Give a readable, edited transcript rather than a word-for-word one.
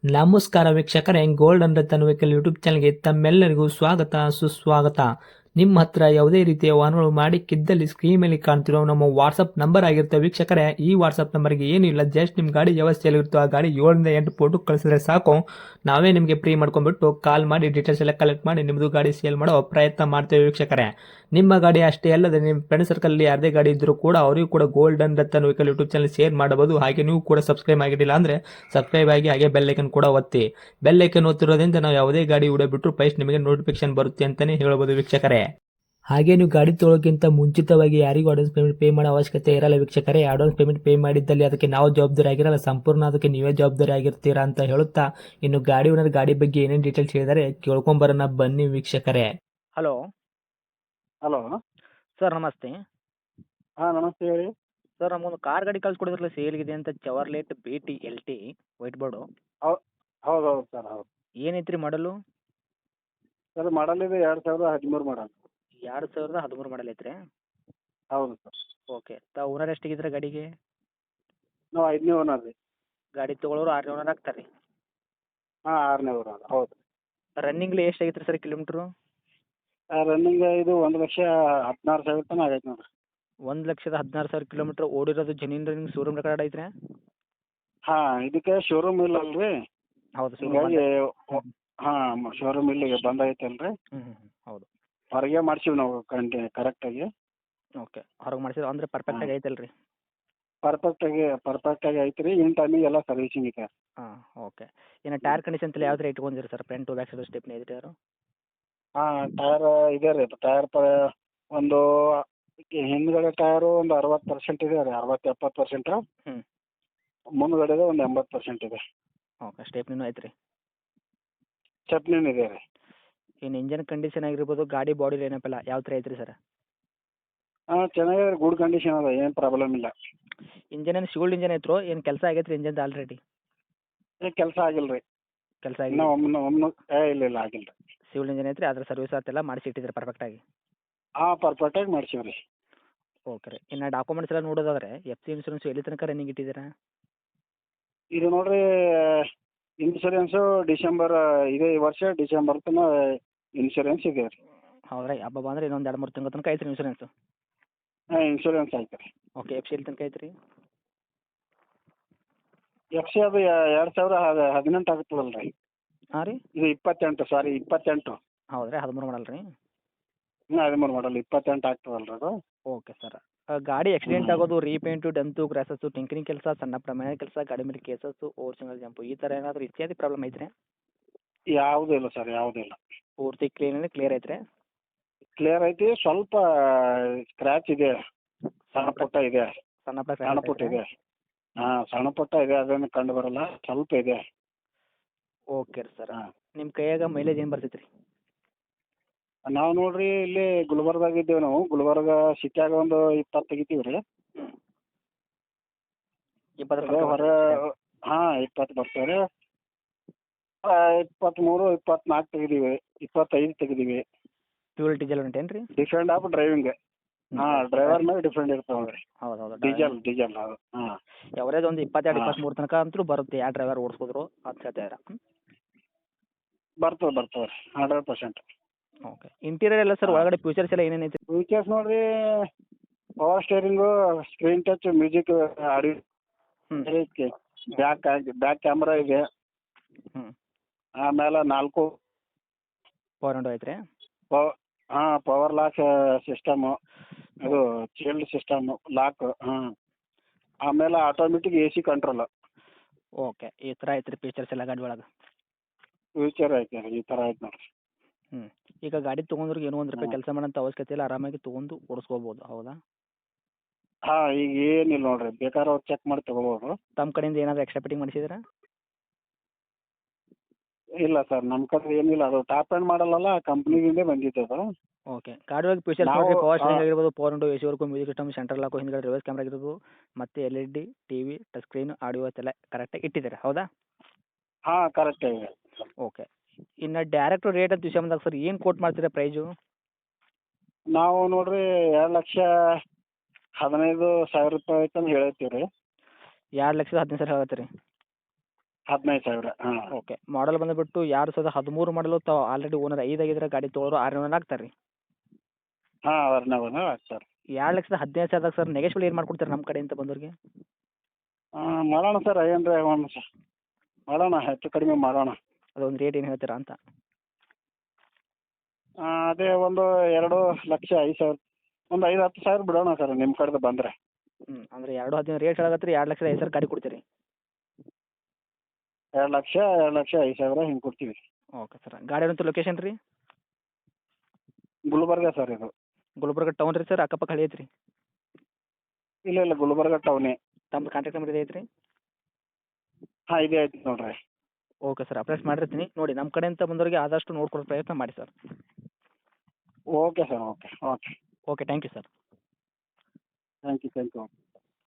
ನಮಸ್ಕಾರ ವೀಕ್ಷಕರೇ, golden Ratan vehicle YouTube ಚಾನಲ್ಗೆ ತಮ್ಮೆಲ್ಲರಿಗೂ ಸ್ವಾಗತ ಸುಸ್ವಾಗತ. ನಿಮ್ಮ ಹತ್ರ ಯಾವುದೇ ರೀತಿಯ ವಾಹನಗಳು ಮಾಡಿಕ್ಕಿದ್ದಲ್ಲಿ ಸ್ಕ್ರೀನ್ ಮೇಲೆ ಕಾಣ್ತಿರೋ ನಮ್ಮ ವಾಟ್ಸಪ್ ನಂಬರ್ ಆಗಿರುತ್ತೆ ವೀಕ್ಷಕರೇ. ಈ ವಾಟ್ಸಪ್ ನಂಬರ್ಗೆ ಏನಿಲ್ಲ, ಜಸ್ಟ್ ನಿಮ್ಮ ಗಾಡಿ ವ್ಯವಸ್ಥೆಯಲ್ಲಿರುತ್ತೋ ಆ ಗಾಡಿ 7 ರಿಂದ 8 ಫೋಟೋ ಕಳಿಸಿದ್ರೆ ಸಾಕು, ನಾವೇ ನಿಮಗೆ ಫ್ರೀ ಮಾಡ್ಕೊಂಡ್ಬಿಟ್ಟು ಕಾಲ್ ಮಾಡಿ ಡೀಟೇಲ್ಸ್ ಎಲ್ಲ ಕಲೆಕ್ಟ್ ಮಾಡಿ ನಿಮ್ಮದು ಗಾಡಿ ಸೇಲ್ ಮಾಡೋ ಪ್ರಯತ್ನ ಮಾಡ್ತೇವೆ ವೀಕ್ಷಕರೇ. ನಿಮ್ಮ ಗಾಡಿ ಅಷ್ಟೇ ಅಲ್ಲದೆ ನಿಮ್ಮ ಫ್ರೆಂಡ್ ಸರ್ಕಲ್ ಯಾರದೇ ಗಾಡಿ ಇದ್ದರೂ ಕೂಡ ಅವರಿಗೂ ಕೂಡ golden Ratan vehicle YouTube channel share ಮಾಡಬಹುದು. ಹಾಗೆ ನೀವು ಕೂಡ ಸಬ್ಸ್ಕ್ರೈಬ್ ಆಗಿರಲಿಲ್ಲ ಅಂದರೆ ಸಬ್ಸ್ಕ್ರೈಬ್ ಆಗಿ ಹಾಗೆ ಬೆಲ್ ಐಕನ್ ಕೂಡ ಒತ್ತಿ. ಬೆಲ್ ಐಕನ್ ಒತ್ತಿರೋದ್ರಿಂದ ನಾವು ಯಾವುದೇ ಗಾಡಿ ವಿಡಿಯೋ ಬಿಟ್ಟರು ಫಸ್ಟ್ ನಿಮಗೆ ನೋಟಿಫಿಕೇಶನ್ ಬರುತ್ತೆ ಅಂತಾನೆ ಹೇಳ್ಬೋದು ವೀಕ್ಷಕರೇ. ಹಾಗೆ ನೀವು ಗಾಡಿ ತೊಳೋಕ್ಕಿಂತ ಮುಂಚಿತವಾಗಿ ಯಾರಿಗೂ ಅಡ್ವಾನ್ಸ್ ಪೇಮೆಂಟ್ ಪೇ ಮಾಡೋ ಅವಶ್ಯಕತೆ ಇರಲ್ಲ ವೀಕ್ಷಕರೇ. ಅಡ್ವಾನ್ಸ್ ಪೇಮೆಂಟ್ ಪೇ ಮಾಡಿದ್ದಲ್ಲಿ ಅದಕ್ಕೆ ನಾವು ಜವಾಬ್ದಾರಿ ಆಗಿರಲ್ಲ, ಸಂಪೂರ್ಣ ಅದಕ್ಕೆ ನೀವೇ ಜವಾಬ್ದಾರಿ ಆಗಿರ್ತೀರಾ ಅಂತ ಹೇಳುತ್ತಾ, ಇನ್ನು ಗಾಡಿ ಓನರ್ ಗಾಡಿ ಬಗ್ಗೆ ಏನೇನು ಡೀಟೇಲ್ಸ್ ಹೇಳಿದರೆ ಕೇಳ್ಕೊಂಬರೋಣ ಬನ್ನಿ ವೀಕ್ಷಕರೇ. Hello hello. ಸರ್, ನಮಸ್ತೆ. ಹಾಂ, ನಮಸ್ತೆ ಹೇಳಿ. ಸರ್, ನಮಗೊಂದು ಕಾರ್ ಗಾಡಿ ಕಳ್ಸಿಕೊಡಿದ್ರಲ್ಲ, ಸೇಲ್ಗಿದೆ ಅಂತ. Chevrolet BT LT white board. ಹೌದು ಸರ್, ಹೌದು. ಏನೈತ್ರಿ ಮಾಡಲು? ಸರ್, ಮಾಡಲ್ ಇದೆ 2013 ಮಾಡಲ್. 2013 ಮಾಡಲ್ ಐತ್ರಿ? ಹೌದು ಸರ್. ಓಕೆ. ಓನರ್ ಎಷ್ಟಿಗಿದ್ರೆ ಗಾಡಿಗೆ? ನಾವು 5ನೇ ಓನರ್ ರೀ. ಗಾಡಿ ತೊಗೊಳೋರು 6ನೇ ಓನರ್ ಆಗ್ತಾರೆ ರೀ? ಹಾಂ, 6ನೇ ಓನರ್, ಹೌದು. ರನ್ನಿಂಗ್ಲಿ ಎಷ್ಟಾಗೈತ್ರಿ ಸರ್ ಕಿಲೋಮೀಟ್ರು? ರನ್ನಿಂಗ್ ಇದು 1,16,000 ತನಕ ಆಗೈತೆ ನೋಡಿರಿ. 1,16,000 ಕಿಲೋಮೀಟ್ರ್ ಓಡಿರೋದು ಜೆನ್ಯೂನ್ ರನ್ನಿಂಗ್ ಶೋರೂಮ್ ರೆಕಾರ್ಡ್ ಐತ್ರಿ? ಹಾಂ, ಇದಕ್ಕೆ ಶೋರೂಮ್ ಇಲ್ಲ ಅಲ್ರಿ, ಹೌದು, ಹೀಗಾಗಿ ಹಾಂ, ಶೋರೂಮ್ ಇಲ್ಲಿಗೆ ಬಂದೈತೆ ಅಲ್ರಿ. ಹೌದು. ಹೊರಗೆ ಮಾಡ್ಸೀವಿ ನಾವು ಕರೆಕ್ಟಾಗಿ. ಓಕೆ, ಹೊರಗೆ ಮಾಡಿಸಿದ್ರೆ ಅಂದರೆ ಪರ್ಫೆಕ್ಟಾಗಿ ಐತಲ್ಲ ರೀ? ಪರ್ಫೆಕ್ಟಾಗಿ ಐತೆ ರೀ. ಇನ್ ಟೈಮಿಗೆ ಎಲ್ಲ ಸರ್ವಿಸಿಂಗ್ ಇದೆ. ಹಾಂ, ಓಕೆ. ಇನ್ನು ಟೈರ್ ಕಂಡೀಷನ್ ಯಾವ ಥರ ಇಟ್ಕೊಂಡಿರಿ ಸರ್? Front to back side stepney ಐತ್ರಿ ಯಾರು? ಹಾಂ, ಟಯರ್ ಇದೆ ರೀ. ಒಂದು ಹಿಂದ್ಗಡೆ ಟಯರು ಒಂದು 60% ಇದೆ ರೀ, 60-70%. ಹ್ಞೂ. ಮುಂದ್ಗಡೆದು ಒಂದು 80% ಇದೆ. ಓಕೆ, ಸ್ಟೆಪ್ನಿನೂ ಐತ್ರಿ? ಸ್ಟೆಪ್ನಿನೂ ಇದೆ ರೀ. ಇನ್ನು ಇಂಜನ್ ಕಂಡೀಷನ್ ಆಗಿರ್ಬೋದು, ಗಾಡಿ ಬಾಡಿ ಲೈನಪ್ ಎಲ್ಲ ಯಾವ ಥರ ಐತ್ರಿ ಸರ್? ಹಾಂ, ಚೆನ್ನಾಗಿದೆ, ಗುಡ್ ಕಂಡೀಷನ್ ಅದ, ಏನು ಪ್ರಾಬ್ಲಮ್ ಇಲ್ಲ. ಇಂಜನ್ ಏನು ಶಿವಲ್ಡ್ ಇಂಜನ್ ಐತ್ರೋ, ಏನು ಕೆಲಸ ಆಗೈತ್ರಿ ಇಂಜನ್ದು ಆಲ್ರೆಡಿ? ಕೆಲಸ ಆಗಿಲ್ಲ ರೀ. ಕೆಲಸ ಇನ್ನೂ ಆಗಿಲ್ಲ? ಒಮ್ಮೆ ಇಲ್ಲ ಆಗಿಲ್ಲ ರೀ. ಶಿವಲ್ಡ್ ಇಂಜನ್ ಐತ್ರಿ, ಅದ್ರ ಸರ್ವಿಸ್ ಅದೆಲ್ಲ ಮಾಡಿಸಿ ಇಟ್ಟಿದ್ರೆ ಪರ್ಫೆಕ್ಟಾಗಿ? ಹಾಂ, ಪರ್ಫೆಕ್ಟಾಗಿ ಮಾಡ್ಸೀವಿ ರೀ. ಓಕೆ ರೀ. ಇನ್ನು ಡಾಕ್ಯುಮೆಂಟ್ಸ್ ಎಲ್ಲ ನೋಡೋದಾದ್ರೆ FC ಇನ್ಶೂರೆನ್ಸ್ ಎಲ್ಲಿ ತನಕ ರನ್ನಿಂಗ್ ಇಟ್ಟಿದ್ದೀರಾ? ಇದು ನೋಡ್ರಿ, ಇನ್ಶೂರೆನ್ಸು ಈ ವರ್ಷ ಡಿಸೆಂಬರ್ ತನಕ ಇನ್ಶೂರೆನ್ಸ್ ಇದೆ ರೀ. ಹೌದ್ರಾ? ಹಬ್ಬ ಬಂದ್ರೆ ಇನ್ನೊಂದು 2-3 ತಿಂಗಳ ತನಕ ಐತ್ರಿ ಇನ್ಶೂರೆನ್ಸು? ಹಾಂ, ಇನ್ಶೂರೆನ್ಸ್ ಆಯ್ತು ರೀ. ಓಕೆ. FC ಎಲ್ಲಿ ತನಕ ಐತ್ರಿ? FC ಅದು 2018 ಆಗ್ತದಲ್ಲ ರೀ. ಹಾಂ ರೀ? ಇದು 28. ಹೌದ್ರಾ? 13 ಮಾಡಲ್ ರೀ? 13 ಮಾಡಲ್ 28 ಆಗ್ತದಲ್ಲ ರೀ ಅದು. Okay sir. ಗಾಡಿ ಆಕ್ಸಿಡೆಂಟ್ ಆಗೋದು, ರೀಪೇಂಟು, ಡೆಂತು, ಕ್ರ್ಯಾಸಸ್ಸು, ಟಿಂಕರಿಂಗ್ ಕೆಲಸ, ಸಣ್ಣ ಪ್ರಮಾಣ ಕೆಲಸ, ಗಾಡಿ ಮೇಲೆ ಕೇಸಸ್ಸು, ಓವರ್ ಸಿಂಗಲ್ ಜಂಪು, ಈ ಥರ ಏನಾದರೂ ಇತ್ಯಾದಿ ಪ್ರಾಬ್ಲಮ್ ಐತ್ರಿ? ಯಾವುದೂ ಇಲ್ಲ ಸರ್, ಯಾವುದೂ ಇಲ್ಲ. ಪೂರ್ತಿ ಕ್ಲಿಯರ್ ಐತ್ರಿ? ಕ್ಲಿಯರ್ ಐತಿ. ಸ್ವಲ್ಪ ಸ್ಕ್ರ್ಯಾಚ್ ಇದೆ, ಸಣ್ಣ ಪುಟ್ಟ ಇದೆ. ಸಣ್ಣ ಪುಟ್ಟ ಇದೆ. ಹಾಂ, ಸಣ್ಣ ಪುಟ್ಟ ಇದೆ, ಅದೇನು ಕಂಡು ಬರಲ್ಲ, ಸ್ವಲ್ಪ ಇದೆ. ಓಕೆ ರೀ ಸರ್. ಹಾಂ, ನಿಮ್ಮ ಕೈಯಾಗ ಮೈಲೇಜ್ ಏನು ಬರ್ತೈತೆ ರೀ? ನಾವು ನೋಡ್ರಿ ಇಲ್ಲಿ ಗುಲ್ಬರ್ಗದಾಗ ಇದ್ದೇವೆ. ನಾವು ಗುಲ್ಬರ್ಗ ಸಿಟಿಯಾಗ ಒಂದು 20 ತೆಗಿತೀವಿ ರೀ. 20 ಹೊರ ಹಾಂ, 20 ಬರ್ತಾರೆ ರೀ. 23, 24 ತೆಗಿದೀವಿ, 25 ತೆಗಿದೀವಿ. ಫ್ಯೂಲ್ ಡೀಸೆಲ್ ಉಂಟೇನು ರೀ? Defend of driving. ಹಾಂ, ಡ್ರೈವರ್ ಮೇಲೆ ಡಿಫೆಂಡ್ ಇರ್ತಾವೆ ರೀ. ಹೌದು. ಡೀಸೆಲ್ ಹೌದು. ಹಾಂ, ಎವರೇಜ್ ಒಂದು 22, ಹಾಂ. 23 ತನಕ ಅಂತೂ ಬರುತ್ತೆ, ಯಾವ ಡ್ರೈವರ್ ಓಡಿಸ್ಬೋದ್ರು ಅಂತ ಹೇಳ್ತಾಯಿರ? ಬರ್ತವೆ ರೀ, 100%. ಓಕೆ. ಇಂಟೀರಿಯರ್ ಎಲ್ಲ ಸರ್, ಹಾಂ. ಒಳಗಡೆ ಫ್ಯೂಚರ್ಸ್ ಎಲ್ಲ ಏನೇನು ಐತೆ? ಫೀಚರ್ಸ್ ನೋಡ್ರಿ, power steering, screen touch, music, audio, ಹ್ಞೂ. ಬ್ಯಾಕ್ ಕ್ಯಾಮ್ರಾ ಇದೆ. ಹ್ಞೂ. ಆಮೇಲೆ 4 ಪವರ್ ವಿಂಡೋ ಐತ್ರಿ? ಪವರ್ ಲಾಕ್ ಸಿಸ್ಟಮು, ಇದು ಚೈಲ್ಡ್ ಸಿಸ್ಟಮು ಲಾಕ್. ಹಾಂ, ಆಮೇಲೆ ಆಟೋಮೆಟಿಕ್ AC ಕಂಟ್ರೋಲ್. ಓಕೆ. ಈ ಥರ ಐತ್ರಿ ಫೀಚರ್ಸ್ ಎಲ್ಲ ಗಾಡಿ ಒಳಗೆ? ಫ್ಯೂಚರ್ ಐತೆ ರೀ, ಈ ಥರ ಐತೆ ನೋಡಿರಿ. ಹ್ಞೂ. ಈಗ ಗಾಡಿ ತೊಗೊಂಡ್ರಿಗೆ ಏನೋ ಒಂದು ರೂಪಾಯಿ ಹಾಂ. ಕೆಲಸ ಮಾಡೋಂಥ ಅವಶ್ಯಕತೆ ಇಲ್ಲ, ಆರಾಮಾಗಿ ತೊಗೊಂಡು ಓಡಿಸ್ಕೋಬೋದು, ಹೌದಾ? ಹಾಂ, ಈಗ ಏನಿಲ್ಲ ನೋಡಿರಿ, ಬೇಕಾದ್ರೆ ಅವ್ರು ಚೆಕ್ ಮಾಡಿ ತೊಗೋಬೋದು. ತಮ್ಮ ಕಡೆಯಿಂದ ಏನಾದರೂ ಎಕ್ಸ್ಟ್ರಾ ಫಿಟ್ಟಿಂಗ್ ಮಾಡಿಸಿದ್ದೀರಾ? ಇಲ್ಲ ಸರ್, ನಮ್ಮ ಕಡೆ ಏನಿಲ್ಲ, ಅದು ಟಾಪ್ ಆ್ಯಂಡ್ ಮಾಡಲ್ಲ, ಕಂಪ್ನಿಯಿಂದ ಬಂದಿದ್ದು ಅದು. ಓಕೆ. ಗಾಡಿ ಒಳಗೆ ಫೀಚರ್ಸ್ ನಾವು ನೋಡಿರಿ, ಪವರ್ ಸ್ಟೇರಿಂಗ್ ಆಗಿರ್ಬೋದು, power window, AC work, music system, central lock, ಹಿಂದ್ಗಡೆ ರಿವರ್ಸ್ ಕ್ಯಾಮ್ರಾ ಆಗಿರ್ಬೋದು, ಮತ್ತು LED, TV, touch screen, audio ಎಲ್ಲ ಕರೆಕ್ಟಾಗಿ ಇಟ್ಟಿದ್ದೀರಾ, ಹೌದಾ? ಹಾಂ, ಕರೆಕ್ಟ್ ಇದೆ. ಓಕೆ. ಇನ್ನು ಡೈರೆಕ್ಟ್ ರೇಟ್ ಅಂತ ವಿಷಯ ಬಂದಾಗ ಸರ್, ಏನು ಕೋಟ್ ಮಾಡ್ತೀರಾ ಪ್ರೈಸು? ನಾವು ನೋಡಿರಿ 2,15,000 ರೂಪಾಯಿ ತನಕ ಹೇಳತ್ತೀವಿ ರೀ. 2,15,000 ಹೇಳತ್ತೀರಿ? 15,000 ಹಾಂ. ಓಕೆ ಮಾಡಲ್ ಬಂದುಬಿಟ್ಟು 2013 ಮಾಡಲು ತಾವು ಆಲ್ರೆಡಿ ಓನರ್ 5 ಆಗಿದ್ರೆ ಗಾಡಿ ತೊಗೊಳೋರು 6 ಆಗ್ತಾರೆ ರೀ. ಹಾಂ ಅವ್ರನ್ನ ಆಗ್ತಾರೆ. 2,15,000 ಸರ್ ನೆಗೆಶ್ವಲ್ ಏನು ಮಾಡ್ಕೊಡ್ತಾರೆ ನಮ್ಮ ಕಡೆಯಿಂದ ಬಂದವ್ರಿಗೆ? ಮಾಡೋಣ ಸರ್ ಏನ್ರಿ ಮಾಡೋಣ, ಹೆಚ್ಚು ಕಡಿಮೆ ಮಾಡೋಣ. ಅದೊಂದು ರೇಟ್ ಏನು ಹೇಳ್ತೀರಾ ಅಂತ? ಅದೇ ಒಂದು 2,05,000 ಒಂದು 5-10,000 ಬಿಡೋಣ ಸರ್ ನಿಮ್ಮ ಕಡೆದು ಬಂದರೆ. ಅಂದರೆ 2,15 ರೇಟ್ ಹೇಳಕತ್ತೀರಿ, 2,05,000 ಗಾಡಿ ಕೊಡ್ತೀರಿ? 2,05,000 ಹಿಂಗೆ ಕೊಡ್ತೀವಿ. Okay sir. ಗಾಡಿ ಇರೋಂಥ ಲೊಕೇಶನ್ ರೀ? ಗುಲ್ಬರ್ಗ ಸರ್ ಇದು. ಗುಲ್ಬರ್ಗ ಟೌನ್ ರೀ ಸರ್, ಅಕ್ಕಪಕ್ಕ ಹಳ್ಳಿ ಐತ್ರಿ? ಇಲ್ಲ ಗುಲ್ಬರ್ಗ ಟೌನೇ. ತಮ್ಮ ಕಾಂಟ್ಯಾಕ್ಟ್ ನಂಬರ್ ಇದೆ ಐತ್ರಿ? ಹಾಂ ಇದೇ ಐತಿ ನೋಡಿರಿ. ಓಕೆ ಸರ್, ಅಪ್ಡೇಟ್ ಮಾಡಿರ್ತೀನಿ ನೋಡಿ. ನಮ್ಮ ಕಡೆಯಿಂದ ಬಂದವರಿಗೆ ಆದಷ್ಟು ನೋಡ್ಕೊಡೋ ಪ್ರಯತ್ನ ಮಾಡಿ sir. Okay sir, okay okay. Okay, thank you sir. Thank you.